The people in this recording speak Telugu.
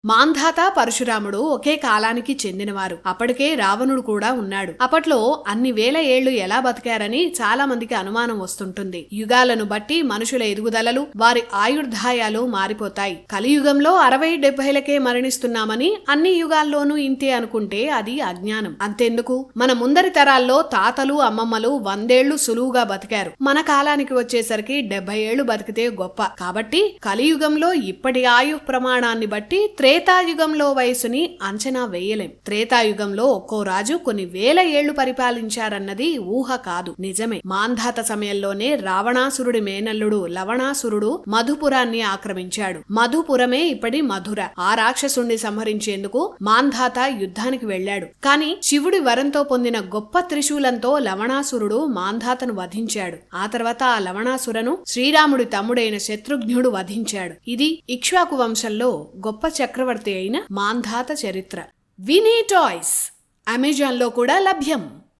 మాంధాత పరశురాముడు ఒకే కాలానికి చెందినవారు. అప్పటికే రావణుడు కూడా ఉన్నాడు. అప్పట్లో అన్ని వేల ఏళ్లు ఎలా బతికారని చాలా మందికి అనుమానం వస్తుంటుంది. యుగాలను బట్టి మనుషుల ఎదుగుదలలు, వారి ఆయుర్దాయాలు మారిపోతాయి. కలియుగంలో 60-70లకే మరణిస్తున్నామని అన్ని యుగాల్లోనూ ఇంతే అనుకుంటే అది అజ్ఞానం. అంతెందుకు, మన ముందరి తరాల్లో తాతలు అమ్మమ్మలు 100 ఏళ్లు సులువుగా బతికారు. మన కాలానికి వచ్చేసరికి 70 ఏళ్లు బతికితే గొప్ప. కాబట్టి కలియుగంలో ఇప్పటి ఆయు ప్రమాణాన్ని బట్టి త్రేతాయుగంలో వయసుని అంచనా వేయలేం. త్రేతాయుగంలో ఒక్కో రాజు కొన్ని వేల ఏళ్లు పరిపాలించారన్నది ఊహ కాదు, నిజమే. మాంధాత సమయంలోనే రావణాసురుడి మేనల్లుడు లవణాసురుడు మధుపురాన్ని ఆక్రమించాడు. మధుపురమే ఇప్పటి మధుర. ఆ రాక్షసుణ్ణి సంహరించేందుకు మాంధాత యుద్ధానికి వెళ్లాడు. కాని శివుడి వరంతో పొందిన గొప్ప త్రిశూలంతో లవణాసురుడు మాంధాతను వధించాడు. ఆ తర్వాత ఆ లవణాసురను శ్రీరాముడి తమ్ముడైన శత్రుఘ్నుడు వధించాడు. ఇది ఇక్ష్వాకు వంశంలో గొప్ప చక్రవర్తి అయిన మాంధాత చరిత్ర. వినీ టాయ్స్ అమెజాన్లో కూడా లభ్యం.